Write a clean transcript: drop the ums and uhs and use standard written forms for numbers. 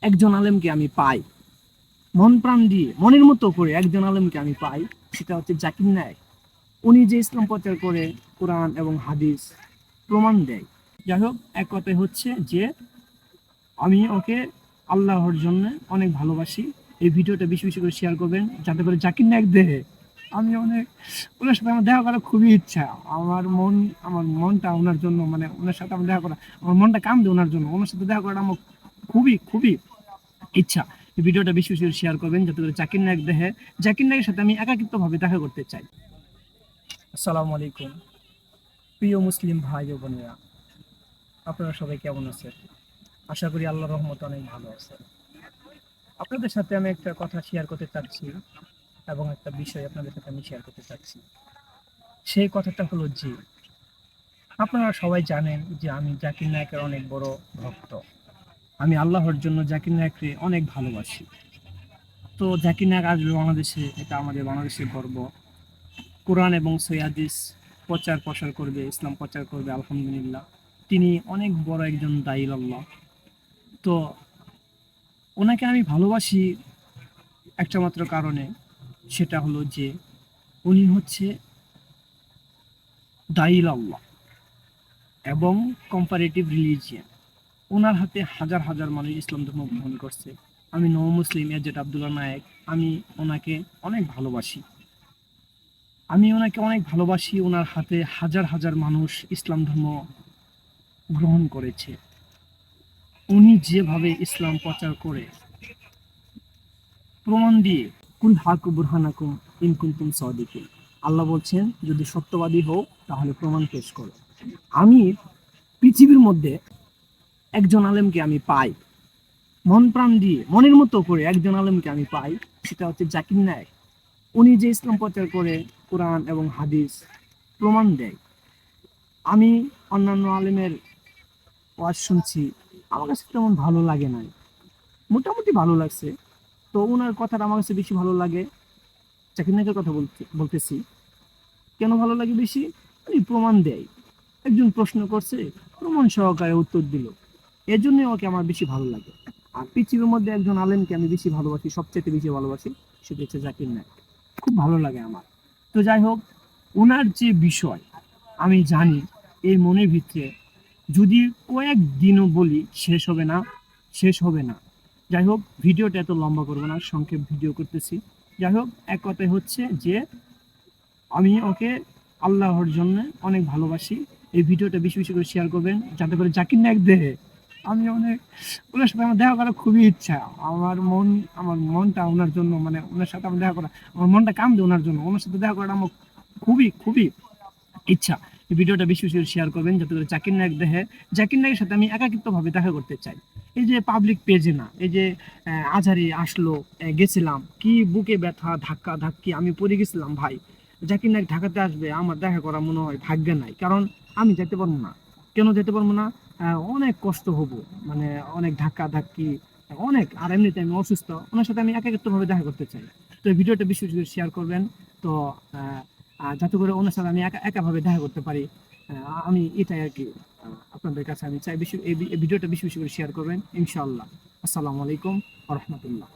একজন আলেমকে আমি পাই, মন প্রাণ দিয়ে মনের মতো করে একজন আলেমকে আমি পাই, সেটা হচ্ছে জাকির নায়েক। উনি যে ইসলাম প্রচার করে, কোরআন এবং হাদিস প্রমাণ দেয়। যাই হোক, এক কথায় হচ্ছে যে আমি ওকে আল্লাহর জন্য অনেক ভালোবাসি। এই ভিডিওটা বেশি বেশি করে শেয়ার করবেন, যাতে করে জাকির নায়েক দেখে আমি অনেক, ওনার সাথে আমার দেখা করার খুবই ইচ্ছা। আমার মনটা ওনার জন্য, মানে ওনার সাথে আমার দেখা করা, আমার মনটা কামড়ে ওনার জন্য, ওনার সাথে দেখা করাটা আমার খুবই খুবই ইচ্ছা। এই ভিডিওটা বেশি বেশি করে শেয়ার করবেন, যাতে করে জাকির নায়েক দেখে। জাকির নায়েকের সাথে আমি একাকিত্বভাবে দেখা করতে চাই। আসসালামু আলাইকুম প্রিয় মুসলিম ভাই ও বোনেরা, আপনারা সবাই কেমন আছেন? আশা করি আল্লাহর রহমতে অনেক ভালো আছে। আপনাদের সাথে আমি একটা কথা শেয়ার করতে চাচ্ছি, এবং একটা বিষয় আপনাদের সাথে আমি শেয়ার করতে চাচ্ছি। সেই কথাটা হলো যে, আপনারা সবাই জানেন যে আমি জাকির নায়েকের অনেক বড় ভক্ত। আমি আল্লাহর জন্য জাকির নায়েককে অনেক ভালোবাসি। তো জাকির নায়েক আসবে বাংলাদেশে, এটা আমাদের বাংলাদেশের গর্ব। কোরআন এবং সহিহ হাদিস প্রচার প্রসার করবে, ইসলাম প্রচার করবে, আলহামদুলিল্লাহ। তিনি অনেক বড় একজন দায়ী আল্লাহ। তো ওনাকে আমি ভালোবাসি একটা মাত্র কারণে, সেটা হলো যে উনি হচ্ছে দায়ী আল্লাহ এবং কম্পারেটিভ রিলিজিয়ান। ওনার হাতে হাজার হাজার মানুষ ইসলাম ধর্ম গ্রহণ করছে। আমি নও মুসলিম এজেড আব্দুল্লাহ নায়েক, আমি ওনাকে অনেক ভালোবাসি। ওনার হাতে হাজার হাজার মানুষ ইসলাম ধর্ম গ্রহণ করেছে। উনি যেভাবে ইসলাম প্রচার করে, প্রমাণ দিয়ে, কুল হাকু বুরহানাকুম ইন কুনতুম সাদিকিন। আল্লাহ বলছেন, যদি সত্যবাদী হও তাহলে প্রমাণ পেশ করো। আমি পৃথিবীর মধ্যে একজন আলেমকে আমি পাই, মন প্রাণ দিয়ে মনের মতো করে একজন আলেমকে আমি পাই, সেটা হচ্ছে জাকির নায়েক। উনি যে ইসলাম প্রচার করে, কোরআন এবং হাদিস প্রমাণ দেয়। আমি অন্যান্য আলেমের ওয়াজ শুনছি, আমার কাছে তেমন ভালো লাগে নাই, মোটামুটি ভালো লাগছে। তো ওনার কথাটা আমার কাছে বেশি ভালো লাগে। জাকির নায়কের কথা বলতেছি, কেন ভালো লাগে বেশি? উনি প্রমাণ দেয়। একজন প্রশ্ন করছে, প্রমাণ সহকারে উত্তর দিল, এজন্য ওকে আমার বেশি ভালো লাগে। আর পৃথিবীর মধ্যে একজন আলেমকে আমি বেশি ভালোবাসি, সবচেয়ে বেশি ভালোবাসি, সেটা হচ্ছে জাকির নায়ক। খুব ভালো লাগে আমার। তো যাই হোক, ওনার যে বিষয় আমি জানি, এই মনের ভিতরে যদি কয়েকদিনও বলি শেষ হবে না। যাই হোক, ভিডিওটা এত লম্বা করবো না, সংক্ষেপ ভিডিও করতেছি। যাই হোক, এক কথায় হচ্ছে যে আমি ওকে আল্লাহর জন্য অনেক ভালোবাসি। এই ভিডিওটা বেশি বেশি করে শেয়ার করবেন, যাতে করে জাকির নায়েক দেখে আমি অনেক, ওনার সাথে আমার দেখা করার খুবই ইচ্ছা। আমার মনটা ওনার জন্য, মানে ওনার সাথে আমার দেখা করা, আমার মনটা কামড়ে ওনার জন্য, ওনার সাথে দেখা করাটা আমার খুবই খুবই ইচ্ছা। এই ভিডিওটা বেশি বেশি শেয়ার করবেন, যাতে করে জাকির নায়েক দেখে। জাকির নায়েকের সাথে আমি একাকিত্বভাবে দেখা করতে চাই। এই যে পাবলিক পেজে না, এই যে আজহারি আসলো, গেছিলাম, কি বুকে ব্যথা, ধাক্কা ধাক্কি, আমি পড়ে গেছিলাম ভাই। জাকির নায়েক ঢাকাতে আসবে, আমার দেখা করা মনে হয় ভাগ্যে নাই, কারণ আমি যেতে পারবো না। কেন যেতে পারবো না? অনেক কষ্ট হবো, মানে অনেক ধাক্কা ধাক্কি, অনেক। আর এমনিতে আমি অসুস্থ, ওনার সাথে আমি একাকিত্বভাবে দেখা করতে চাই। তো এই ভিডিওটা বেশি বেশি শেয়ার করবেন। তো যাতে করে ওনার সাথে আমি একাভাবে দেখা করতে পারি। আমি এটাই আর কি আপনাদের কাছে আমি চাই। এই ভিডিওটা বেশি বেশি করে শেয়ার করবেন ইনশাআল্লাহ। আসসালামু আলাইকুম ওয়া রাহমাতুল্লাহ।